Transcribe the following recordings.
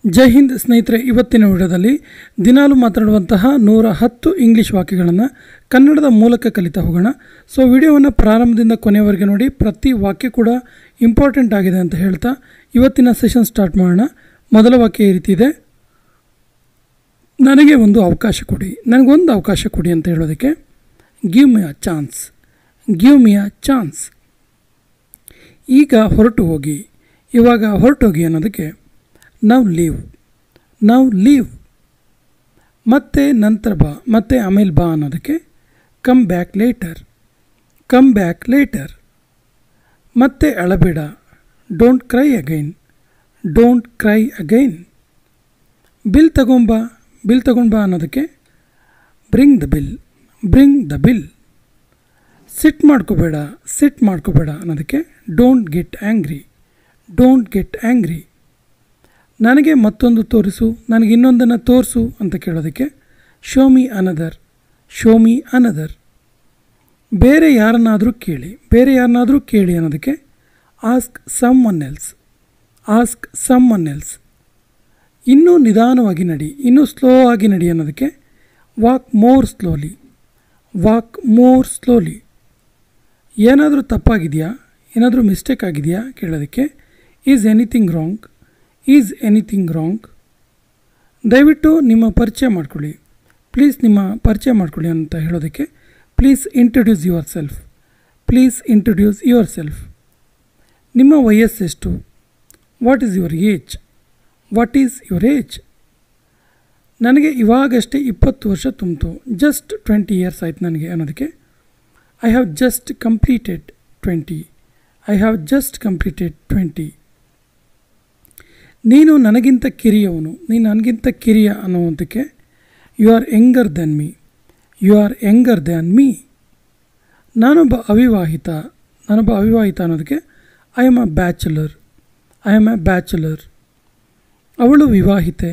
ಜೈ ಹಿಂದ್ ಸ್ನೇಹಿತರೆ, ಇವತ್ತಿನ ವಿಡಿಯೋದಲ್ಲಿ ದಿನಾಲು ಮಾತನಾಡುವಂತಹ 110 ಇಂಗ್ಲೀಷ್ ವಾಕ್ಯಗಳನ್ನು ಕನ್ನಡದ ಮೂಲಕ ಕಲಿತಾ ಹೋಗೋಣ. ಸೊ ವಿಡಿಯೋವನ್ನು ಪ್ರಾರಂಭದಿಂದ ಕೊನೆಯವರೆಗೆ ನೋಡಿ. ಪ್ರತಿ ವಾಕ್ಯ ಕೂಡ ಇಂಪಾರ್ಟೆಂಟ್ ಆಗಿದೆ ಅಂತ ಹೇಳ್ತಾ ಇವತ್ತಿನ ಸೆಷನ್ ಸ್ಟಾರ್ಟ್ ಮಾಡೋಣ. ಮೊದಲ ವಾಕ್ಯ ಈ ರೀತಿ ಇದೆ: ನನಗೊಂದು ಅವಕಾಶ ಕೊಡಿ ಅಂತ ಹೇಳೋದಕ್ಕೆ give me a chance. Give me a chance. ಈಗ ಹೊರಟು ಹೋಗಿ ಅನ್ನೋದಕ್ಕೆ ನಾವು ಲೀವ್. ಮತ್ತೆ ನಂತರ ಬಾ, ಮತ್ತೆ ಆಮೇಲೆ ಬಾ ಅನ್ನೋದಕ್ಕೆ ಕಮ್ ಬ್ಯಾಕ್ ಲೇಟರ್. ಮತ್ತೆ ಅಳಬೇಡ, ಡೋಂಟ್ ಕ್ರೈ ಅಗೈನ್. ಬಿಲ್ ತಗೊಂಬಾ ಅನ್ನೋದಕ್ಕೆ ಬ್ರಿಂಗ್ ದ ಬಿಲ್. ಸಿಟ್ ಮಾಡ್ಕೋಬೇಡ ಅನ್ನೋದಕ್ಕೆ ಡೋಂಟ್ ಗೆಟ್ ಆ್ಯಂಗ್ರಿ. ನನಗೆ ಮತ್ತೊಂದು ತೋರಿಸು, ನನಗೆ ಇನ್ನೊಂದನ್ನು ತೋರಿಸು ಅಂತ ಕೇಳೋದಕ್ಕೆ ಶೋ ಮಿ ಅನದರ್. ಬೇರೆ ಯಾರನ್ನಾದರೂ ಕೇಳಿ ಅನ್ನೋದಕ್ಕೆ ಆಸ್ಕ್ ಸಮ್ ಒನ್ ಎಲ್ಸ್. ಇನ್ನೂ ನಿಧಾನವಾಗಿ ನಡಿ, ಇನ್ನೂ ಸ್ಲೋ ಆಗಿ ನಡಿ ಅನ್ನೋದಕ್ಕೆ ವಾಕ್ ಮೋರ್ ಸ್ಲೋಲಿ. ಏನಾದರೂ ತಪ್ಪಾಗಿದೆಯಾ, ಏನಾದರೂ ಮಿಸ್ಟೇಕ್ ಆಗಿದೆಯಾ ಕೇಳೋದಕ್ಕೆ ಈಸ್ ಎನಿಥಿಂಗ್ ರಾಂಗ್. ದಯವಿಟ್ಟು ನಿಮ್ಮ ಪರಿಚಯ ಮಾಡ್ಕೊಳ್ಳಿ ಅಂತ ಹೇಳೋದಕ್ಕೆ ಪ್ಲೀಸ್ ಇಂಟ್ರೊಡ್ಯೂಸ್ ಯುವರ್ ಸೆಲ್ಫ್. ನಿಮ್ಮ ವಯಸ್ಸೆಷ್ಟು? What is your age? ನನಗೆ ಇವಾಗಷ್ಟೇ 20 ವರ್ಷ ತುಂಬಿತು, ಜಸ್ಟ್ 20 ಇಯರ್ಸ್ ಆಯ್ತು ನನಗೆ ಅನ್ನೋದಕ್ಕೆ ಐ ಹ್ಯಾವ್ ಜಸ್ಟ್ ಕಂಪ್ಲೀಟೆಡ್ 20. ನೀನು ನನಗಿಂತ ಕಿರಿಯ ಅನ್ನುವಂಥಕ್ಕೆ you are younger than me. ನಾನೊಬ್ಬ ಅವಿವಾಹಿತ ಅನ್ನೋದಕ್ಕೆ ಐ ಆಮ್ ಎ ಬ್ಯಾಚುಲರ್. ಅವಳು ವಿವಾಹಿತೆ,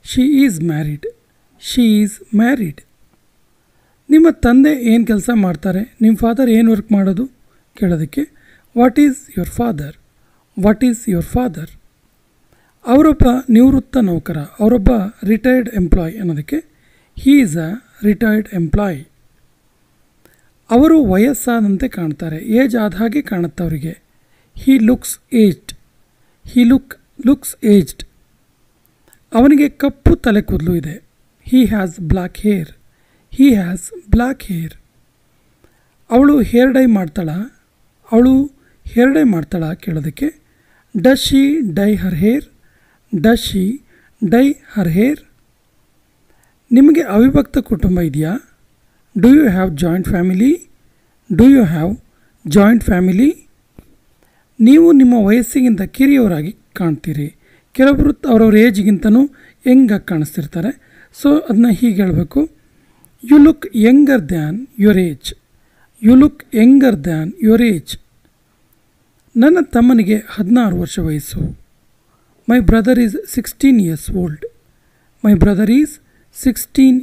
ಶಿ ಈಸ್ ಮ್ಯಾರಿಡ್. ನಿಮ್ಮ ತಂದೆ ಏನು ಕೆಲಸ ಮಾಡ್ತಾರೆ, ನಿಮ್ಮ ಫಾದರ್ ಏನು ವರ್ಕ್ ಮಾಡೋದು ಕೇಳೋದಕ್ಕೆ ವಾಟ್ ಈಸ್ ಯುವರ್ ಫಾದರ್. ಅವರೊಬ್ಬ ನಿವೃತ್ತ ನೌಕರ, ಅವರೊಬ್ಬ ರಿಟೈರ್ಡ್ ಎಂಪ್ಲಾಯ್ ಅನ್ನೋದಕ್ಕೆ he is a retired employee. ಅವರು ವಯಸ್ಸಾದಂತೆ ಕಾಣ್ತಾರೆ, ಏಜ್ ಆದ ಹಾಗೆ ಕಾಣುತ್ತೆ ಅವರಿಗೆ. He looks aged. ಅವನಿಗೆ ಕಪ್ಪು ತಲೆ ಕೂದಲು ಇದೆ. He has black hair. ಅವಳು ಹೇರ್ ಡೈ ಮಾಡ್ತಾಳಾ ಕೇಳೋದಕ್ಕೆ does she dye her hair. ನಿಮಗೆ ಅವಿಭಕ್ತ ಕುಟುಂಬ ಇದೆಯಾ? Do you have joint family? ನೀವು ನಿಮ್ಮ ವಯಸ್ಸಿಗಿಂತ ಕಿರಿಯವರಾಗಿ ಕಾಣ್ತೀರಿ. ಕೆಲವರು ಅವರವ್ರ ಏಜ್ಗಿಂತನೂ ಯಂಗಾಗಿ ಕಾಣಿಸ್ತಿರ್ತಾರೆ. ಸೊ ಅದನ್ನ ಹೀಗೆ ಹೇಳಬೇಕು: you look younger than your age. ನನ್ನ ತಮ್ಮನಿಗೆ 16 ವರ್ಷ ವಯಸ್ಸು. My brother is 16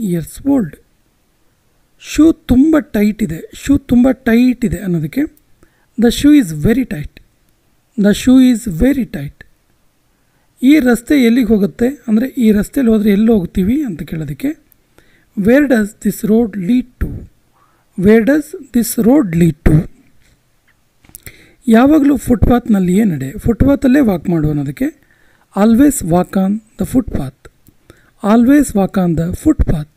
years old. Shoe ತುಂಬ ಟೈಟ್ ಇದೆ ಅನ್ನೋದಕ್ಕೆ the shoe is very tight. ಈ ರಸ್ತೆ ಎಲ್ಲಿಗೆ ಹೋಗುತ್ತೆ ಅಂದರೆ ಈ ರಸ್ತೆಯಲ್ಲಿ ಹೋದರೆ ಎಲ್ಲಿ ಹೋಗ್ತೀವಿ ಅಂತ ಕೇಳೋದಕ್ಕೆ where does this road lead to. ಯಾವಾಗಲೂ ಫುಟ್ಪಾತಲ್ಲೇ ವಾಕ್ ಮಾಡು ಅನ್ನೋದಕ್ಕೆ always walk on the footpath.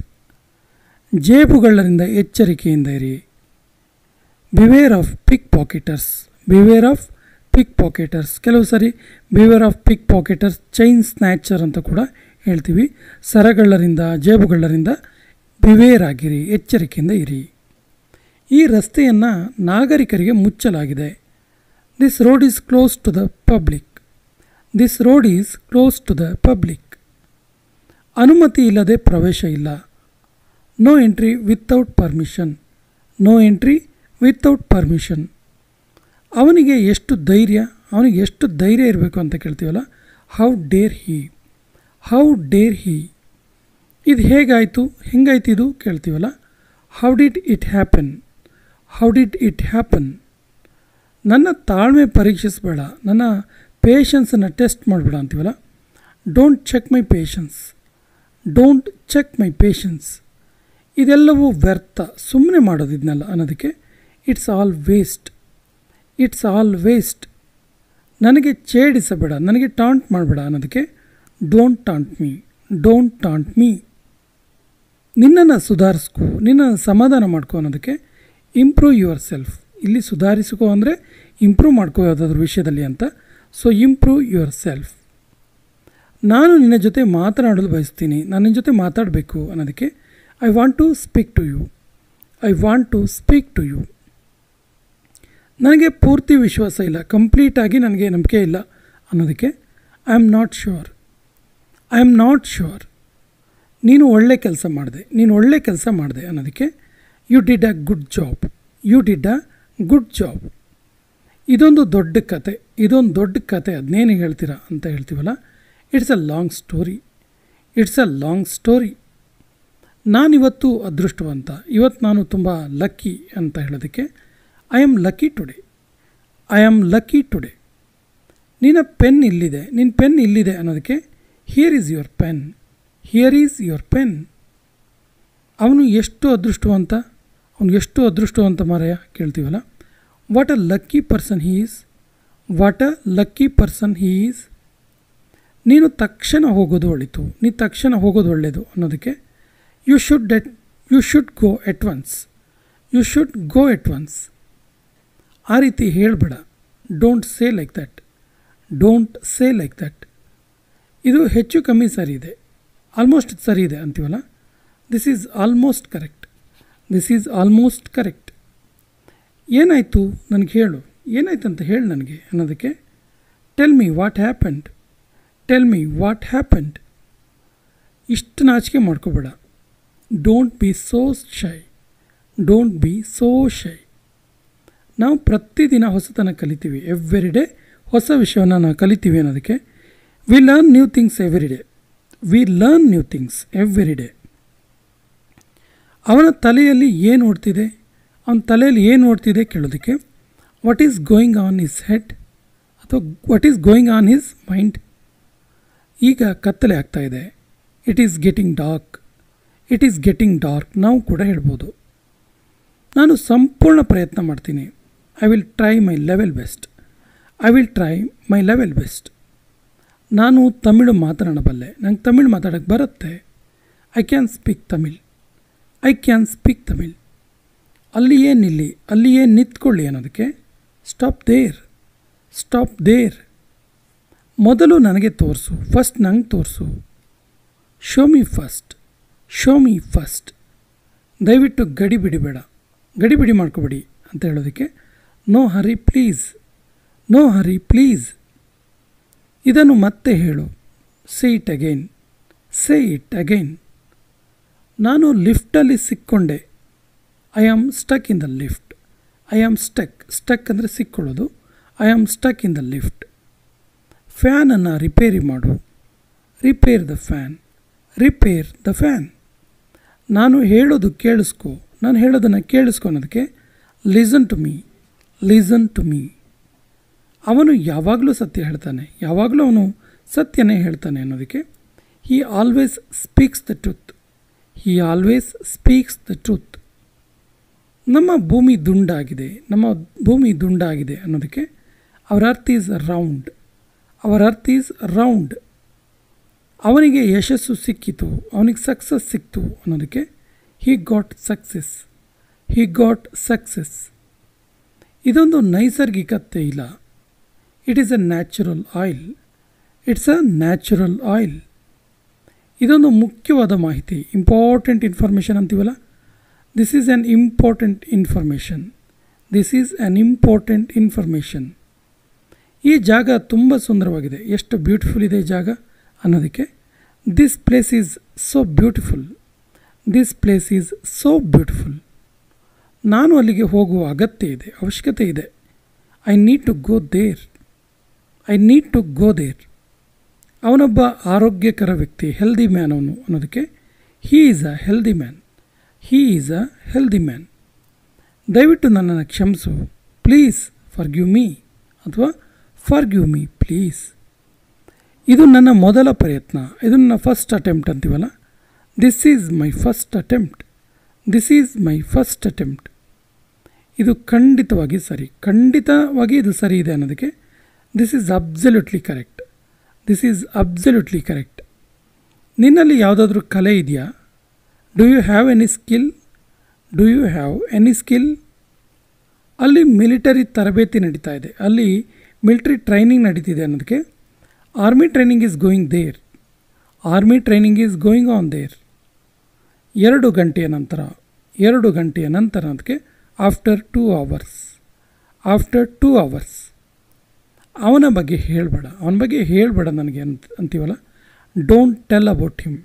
ಜೇಬುಗಳ್ಳರಿಂದ ಎಚ್ಚರಿಕೆಯಿಂದ ಇರಿ. Beware of pickpocketers. ಕೆಲವು ಸರಿ beware of pickpocketers, chain snatcher ಅಂತ ಕೂಡ ಹೇಳ್ತೀವಿ. ಸರಗಳ್ಳರಿಂದ, ಜೇಬುಗಳ್ಳರಿಂದ ಬಿವೇರ್ ಆಗಿರಿ, ಎಚ್ಚರಿಕೆಯಿಂದ ಇರಿ. ಈ ರಸ್ತೆಯನ್ನು ನಾಗರಿಕರಿಗೆ ಮುಚ್ಚಲಾಗಿದೆ. This road is close to the public. ಅನುಮತಿ ಇಲ್ಲದೆ ಪ್ರವೇಶ ಇಲ್ಲ. No entry without permission. ಅವನಿಗೆ ಎಷ್ಟು ಧೈರ್ಯ ಇರಬೇಕು ಅಂತ ಕೇಳ್ತೀವಲ್ಲ, ಹೌ ಡೇರ್ ಹಿ. ಇದು ಹೆಂಗಾಯ್ತು ಇದು ಕೇಳ್ತೀವಲ್ಲ, ಹೌ ಡಿಡ್ ಇಟ್ ಹ್ಯಾಪನ್. ನನ್ನ ತಾಳ್ಮೆ ಪರೀಕ್ಷಿಸಬೇಡ, ನನ್ನ ಪೇಷನ್ಸನ್ನು ಟೆಸ್ಟ್ ಮಾಡಬೇಡ ಅಂತೀವಲ್ಲ, don't check my patience, don't check my patience. ಇದೆಲ್ಲವೂ ವ್ಯರ್ಥ, ಸುಮ್ಮನೆ ಮಾಡೋದು ಇದನ್ನೆಲ್ಲ ಅನ್ನೋದಕ್ಕೆ it's all waste, it's all waste. ನನಗೆ ಛೇಡಿಸಬೇಡ, ನನಗೆ ಟಾಂಟ್ ಮಾಡಬೇಡ ಅನ್ನೋದಕ್ಕೆ don't taunt me, don't taunt me. ನಿನ್ನನ್ನು ಸುಧಾರಿಸ್ಕೊ, ನಿನ್ನನ್ನು ಸಮಾಧಾನ ಮಾಡ್ಕೊ ಅನ್ನೋದಕ್ಕೆ ಇಂಪ್ರೂವ್ ಯುವರ್ ಸೆಲ್ಫ್. ಇಲ್ಲಿ ಸುಧಾರಿಸ್ಕೊ ಅಂದರೆ ಇಂಪ್ರೂವ್ ಮಾಡ್ಕೋ ಯಾವುದಾದ್ರೂ ವಿಷಯದಲ್ಲಿ ಅಂತ. So improve your self. ನಾನು ನಿನ್ನ ಜೊತೆ ಮಾತನಾಡಲು ಬಯಸ್ತೀನಿ, ನಾನು ನಿನ್ನ ಜೊತೆ ಮಾತಾಡಬೇಕು ಅನ್ನೋದಕ್ಕೆ I want to speak to you, I want to speak to you. ನನಗೆ ಪೂರ್ತಿ ವಿಶ್ವಾಸ ಇಲ್ಲ, ಕಂಪ್ಲೀಟಾಗಿ ನನಗೆ ನಂಬಿಕೆ ಇಲ್ಲ ಅನ್ನೋದಕ್ಕೆ I am not sure, I am not sure. ನೀನು ಒಳ್ಳೆ ಕೆಲಸ ಮಾಡಿದೆ, ನೀನು ಒಳ್ಳೆ ಕೆಲಸ ಮಾಡಿದೆ ಅನ್ನೋದಕ್ಕೆ you did a good job, you did a good job. ಇದೊಂದು ದೊಡ್ಡ ಕತೆ, ಇದೊಂದು ದೊಡ್ಡ ಕತೆ, ಅದನ್ನೇನು ಹೇಳ್ತೀರಾ ಅಂತ ಹೇಳ್ತೀವಲ್ಲ, it's a long story, it's a long story. ನಾನಿವತ್ತು ಅದೃಷ್ಟವಂತ, ಇವತ್ತು ನಾನು ತುಂಬ ಲಕ್ಕಿ ಅಂತ ಹೇಳೋದಕ್ಕೆ I am lucky today, I am lucky today. ನಿನ್ನ ಪೆನ್ ಇಲ್ಲಿದೆ, ನಿನ್ನ ಪೆನ್ ಇಲ್ಲಿದೆ ಅನ್ನೋದಕ್ಕೆ here is your pen, here is your pen. ಅವನು ಎಷ್ಟು ಅದೃಷ್ಟವಂತ, ಅವನು ಎಷ್ಟು ಅದೃಷ್ಟವಂತ ಮಾರಾಯ ಕೇಳ್ತೀವಲ್ಲ. What a lucky person he is, what a lucky person he is. ನೀನು ತಕ್ಷಣ ಹೋಗೋದು ಒಳಿತು, ನೀನು ತಕ್ಷಣ ಹೋಗೋದು ಒಳ್ಳೆಯದು ಅನ್ನೋದಕ್ಕೆ you should go at once, you should go at once. ಆ ರೀತಿ ಹೇಳಬೇಡ, don't say like that, don't say like that. ಇದು ಹೆಚ್ಚು ಕಮ್ಮಿ ಸರಿ ಇದೆ, ಆಲ್ಮೋಸ್ಟ್ ಸರಿ ಇದೆ ಅಂತೀವಲ್ಲ, this is almost correct, this is almost correct. ಏನಾಯಿತು ನನಗೆ ಹೇಳು, ಏನಾಯ್ತು ಅಂತ ಹೇಳು ನನಗೆ ಅನ್ನೋದಕ್ಕೆ tell me what happened, tell me what happened. ಇಷ್ಟು ನಾಚಿಕೆ ಮಾಡ್ಕೋಬೇಡ. Don't be so shy, don't be so shy. ನಾವು ಪ್ರತಿದಿನ ಹೊಸತನ ಕಲಿತೀವಿ, ಎವ್ರಿ ಡೇ ಹೊಸ ವಿಷಯವನ್ನು ನಾವು ಕಲಿತೀವಿ ಅನ್ನೋದಕ್ಕೆ we learn new things every day, we learn new things every day. ಅವನ ತಲೆಯಲ್ಲಿ ಏನು ಓಡ್ತಿದೆ, ಅವನ ತಲೆಯಲ್ಲಿ ಏನು ಓಡ್ತಿದೆ ಕೇಳೋದಕ್ಕೆ what is going on his head ಅಥವಾ what is going on his mind. ಈಗ ಕತ್ತಲೆ ಆಗ್ತಾ ಇದೆ, it is getting dark, it is getting dark. ನಾವು ಕೂಡ ಹೇಳ್ಬೋದು ನಾನು ಸಂಪೂರ್ಣ ಪ್ರಯತ್ನ ಮಾಡ್ತೀನಿ, I will try my level best, I will try my level best. ನಾನು ತಮಿಳು ಮಾತನಾಡಬಲ್ಲೆ, ನಂಗೆ ತಮಿಳು ಮಾತಾಡೋಕ್ಕೆ ಬರುತ್ತೆ, I can speak Tamil, I can speak Tamil. ಅಲ್ಲಿಯೇ ನಿಲ್ಲಿ, ಅಲ್ಲಿಯೇ ನಿಂತ್ಕೊಳ್ಳಿ ಅನ್ನೋದಕ್ಕೆ ಸ್ಟಾಪ್ ದೇರ್, ಸ್ಟಾಪ್ ದೇರ್. ಮೊದಲು ನನಗೆ ತೋರಿಸು, ಫಸ್ಟ್ ನಂಗೆ ತೋರಿಸು. Show me first, show me first. ದಯವಿಟ್ಟು ಗಡಿಬಿಡಿಬೇಡ, ಗಡಿಬಿಡಿ ಮಾಡ್ಕೋಬೇಡಿ ಅಂತ ಹೇಳೋದಕ್ಕೆ no hurry please, no hurry please. ಇದನ್ನು ಮತ್ತೆ ಹೇಳು, say it again, say it again. ನಾನು ಲಿಫ್ಟಲ್ಲಿ ಸಿಕ್ಕೊಂಡೆ, I am stuck in the lift, I am stuck, stuck ಅಂದರೆ ಸಿಕ್ಕೊಳ್ಳೋದು, I am stuck in the lift. ಫ್ಯಾನನ್ನು ರಿಪೇರಿ ಮಾಡು, repair the fan, repair the fan. ನಾನು ಹೇಳೋದು ಕೇಳಿಸ್ಕೊ, ನಾನು ಹೇಳೋದನ್ನು ಕೇಳಿಸ್ಕೊ ಅನ್ನೋದಕ್ಕೆ listen to me, listen to me. ಅವನು ಯಾವಾಗಲೂ ಸತ್ಯ ಹೇಳ್ತಾನೆ, ಯಾವಾಗಲೂ ಅವನು ಸತ್ಯನೇ ಹೇಳ್ತಾನೆ ಅನ್ನೋದಕ್ಕೆ he always speaks the truth, he always speaks the truth. ನಮ್ಮ ಭೂಮಿ ದುಂಡಾಗಿದೆ, ನಮ್ಮ ಭೂಮಿ ದುಂಡಾಗಿದೆ ಅನ್ನೋದಕ್ಕೆ our earth is round, our earth is round. ಅವನಿಗೆ ಯಶಸ್ಸು ಸಿಕ್ಕಿತು, ಅವನಿಗೆ ಸಕ್ಸಸ್ ಸಿಕ್ತು ಅನ್ನೋದಕ್ಕೆ he got success, he got success. ಇದೊಂದು ನೈಸರ್ಗಿಕ ತೈಲ, it is a natural oil, it's a natural oil. ಇದೊಂದು ಮುಖ್ಯವಾದ ಮಾಹಿತಿ, ಇಂಪಾರ್ಟೆಂಟ್ ಇನ್ಫಾರ್ಮೇಷನ್ ಅಂತೀವಲ್ಲ, this is an important information, this is an important information. ಈ ಜಾಗ ತುಂಬ ಸುಂದರವಾಗಿದೆ, ಎಷ್ಟು ಬ್ಯೂಟಿಫುಲ್ ಇದೆ ಈ ಜಾಗ ಅನ್ನೋದಕ್ಕೆ this place is so beautiful, this place is so beautiful. ನಾನು ಅಲ್ಲಿಗೆ ಹೋಗುವ ಅಗತ್ಯ ಇದೆ, ಅವಶ್ಯಕತೆ ಇದೆ. I need to go there, I need to go there. ಅವನೊಬ್ಬ ಆರೋಗ್ಯಕರ ವ್ಯಕ್ತಿ, ಹೆಲ್ದಿ ಮ್ಯಾನ್ ಅವನು ಅನ್ನೋದಕ್ಕೆ he is a healthy man, he is a healthy man. ದಯವಿಟ್ಟು ನನ್ನನ್ನು ಕ್ಷಮಿಸು, ಪ್ಲೀಸ್ ಫಾರ್ಗಿವ್ ಮೀ ಅಥವಾ ಫಾರ್ಗಿವ್ ಮೀ ಪ್ಲೀಸ್. ಇದು ನನ್ನ ಮೊದಲ ಪ್ರಯತ್ನ, ಇದು ನನ್ನ ಫಸ್ಟ್ ಅಟೆಂಪ್ಟ್ ಅಂತೀವಲ್ಲ. This is my first attempt, this is my first attempt. ಇದು ಖಂಡಿತವಾಗಿ ಸರಿ, ಖಂಡಿತವಾಗಿ ಇದು ಸರಿ ಇದೆ ಅನ್ನೋದಕ್ಕೆ this is absolutely correct, this is absolutely correct. ನಿನ್ನಲ್ಲಿ ಯಾವುದಾದ್ರೂ ಕಲೆ ಇದೆಯಾ? Do you have any skill? Do you have any skill? ಅಲ್ಲಿ ಮಿಲಿಟರಿ ತರಬೇತಿ ನಡೀತಾ ಇದೆ, ಅಲ್ಲಿ ಮಿಲಿಟರಿ ಟ್ರೈನಿಂಗ್ ನಡೀತಿದೆ ಅನ್ನೋದಕ್ಕೆ army training is going there, army training is going on there. 2 ಗಂಟೆಯ ನಂತರ, 2 ಗಂಟೆಯ ನಂತರ ಅದಕ್ಕೆ ಆಫ್ಟರ್ 2 hours, ಆಫ್ಟರ್ 2 hours. ಅವನ ಬಗ್ಗೆ ಹೇಳಬೇಡ, ಅವನ ಬಗ್ಗೆ ಹೇಳಬೇಡ ನನಗೆ ಅಂತೀವಲ್ಲ. Don't tell about him,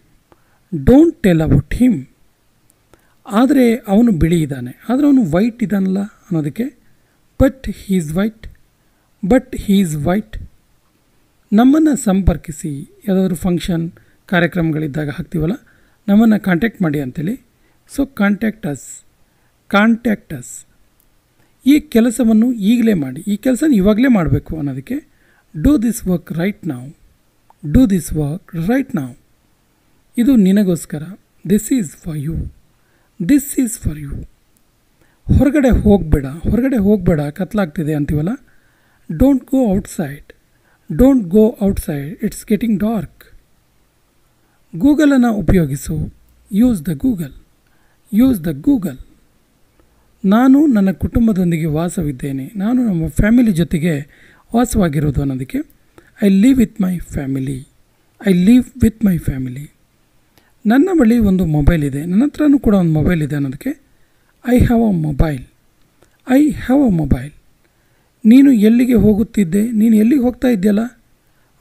don't tell about him. ಆದರೆ ಅವನು ಬಿಳಿ ಇದ್ದಾನೆ, ಆದರೆ ಅವನು ವೈಟ್ ಇದ್ದಾನಲ್ಲ ಅನ್ನೋದಕ್ಕೆ but he's white, but he's white. ನಮ್ಮನ್ನು ಸಂಪರ್ಕಿಸಿ, ಯಾವುದಾದ್ರೂ ಫಂಕ್ಷನ್ ಕಾರ್ಯಕ್ರಮಗಳಿದ್ದಾಗ ಹಾಕ್ತೀವಲ್ಲ, ನಮ್ಮನ್ನು ಕಾಂಟ್ಯಾಕ್ಟ್ ಮಾಡಿ ಅಂತೇಳಿ. So contact us, contact us. ಈ ಕೆಲಸವನ್ನು ಈಗಲೇ ಮಾಡಿ, ಈ ಕೆಲಸನ ಇವಾಗಲೇ ಮಾಡಬೇಕು ಅನ್ನೋದಕ್ಕೆ do this work right now, do this work right now. ಇದು ನಿನಗೋಸ್ಕರ, this is for you, this is for you. ಹೊರಗಡೆ ಹೋಗಬೇಡ, ಹೊರಗಡೆ ಹೋಗಬೇಡ, ಕತ್ಲಾಗ್ತಿದೆ ಅಂತೀವಲ್ಲ. Don't go outside, don't go outside, it's getting dark. ಗೂಗಲನ್ನು ಉಪಯೋಗಿಸು, use the Google, use the Google. ನಾನು ನನ್ನ ಕುಟುಂಬದೊಂದಿಗೆ ವಾಸವಿದ್ದೇನೆ, ನಾನು ನಮ್ಮ ಫ್ಯಾಮಿಲಿ ಜೊತೆಗೆ ವಾಸವಾಗಿರೋದು ಅನ್ನೋದಕ್ಕೆ I live with my family, I live with my family. ನನ್ನ ಬಳಿ ಒಂದು ಮೊಬೈಲ್ ಇದೆ, ನನ್ನ ಹತ್ರನೂ ಕೂಡ ಒಂದು ಮೊಬೈಲ್ ಇದೆ ಅನ್ನೋದಕ್ಕೆ I have a mobile, I have a mobile. ನೀನು ಎಲ್ಲಿಗೆ ಹೋಗುತ್ತಿದ್ದೆ, ನೀನು ಎಲ್ಲಿಗೆ ಹೋಗ್ತಾ ಇದ್ದೀಯಲ್ಲ?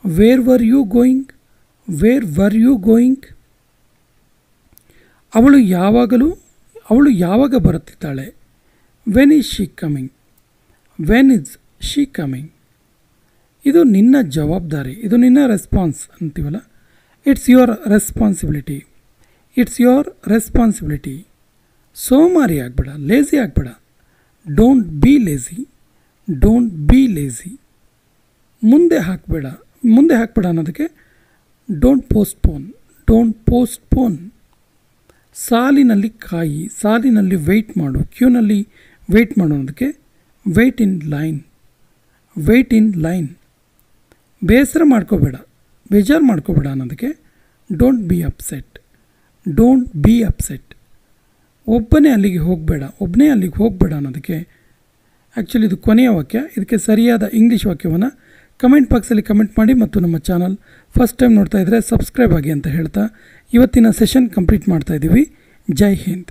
Where were you going, where were you going. ಅವಳು ಯಾವಾಗ ಬರುತ್ತಿದ್ದಾಳೆ? When is she coming, when is she coming. ಇದು ನಿನ್ನ ಜವಾಬ್ದಾರಿ, ಇದು ನಿನ್ನ ರೆಸ್ಪಾನ್ಸ್ ಅಂತೀವಲ್ಲ. It's your responsibility, it's your responsibility. ಸೋಮಾರಿ ಆಗಬೇಡ, ಲೇಝಿ ಆಗಬೇಡ. Don't be lazy, don't be lazy. ಮುಂದೆ ಹಾಕಬೇಡ ಅನ್ನೋದಕ್ಕೆ ಡೋಂಟ್ ಪೋಸ್ಟ್ಪೋನ್, ಡೋಂಟ್ ಪೋಸ್ಟ್ಪೋನ್. ಸಾಲಿನಲ್ಲಿ ಕಾಯಿ, ಸಾಲಿನಲ್ಲಿ ವೆಯ್ಟ್ ಮಾಡು, ಕ್ಯೂನಲ್ಲಿ ವೆಯ್ಟ್ ಮಾಡು ಅನ್ನೋದಕ್ಕೆ wait in line, wait in line. ಬೇಸರ ಮಾಡ್ಕೋಬೇಡ, ಬೇಜಾರು ಮಾಡ್ಕೋಬೇಡ ಅನ್ನೋದಕ್ಕೆ don't be upset, don't be upset. ಒಬ್ಬನೇ ಅಲ್ಲಿಗೆ ಹೋಗಬೇಡ ಅನ್ನೋದಕ್ಕೆ ಆ್ಯಕ್ಚುಲಿ ಇದು ಕೊನೆಯ ವಾಕ್ಯ. ಇದಕ್ಕೆ ಸರಿಯಾದ ಇಂಗ್ಲೀಷ್ ವಾಕ್ಯವನ್ನು ಕಮೆಂಟ್ ಬಾಕ್ಸಲ್ಲಿ ಕಮೆಂಟ್ ಮಾಡಿ ಮತ್ತು ನಮ್ಮ ಚಾನಲ್ ಫಸ್ಟ್ ಟೈಮ್ ನೋಡ್ತಾ ಇದ್ದರೆ ಸಬ್ಸ್ಕ್ರೈಬ್ ಆಗಿ ಅಂತ ಹೇಳ್ತಾ ಇವತ್ತಿನ ಸೆಷನ್ ಕಂಪ್ಲೀಟ್ ಮಾಡ್ತಾ ಇದ್ದೀವಿ. ಜೈ ಹಿಂದ್.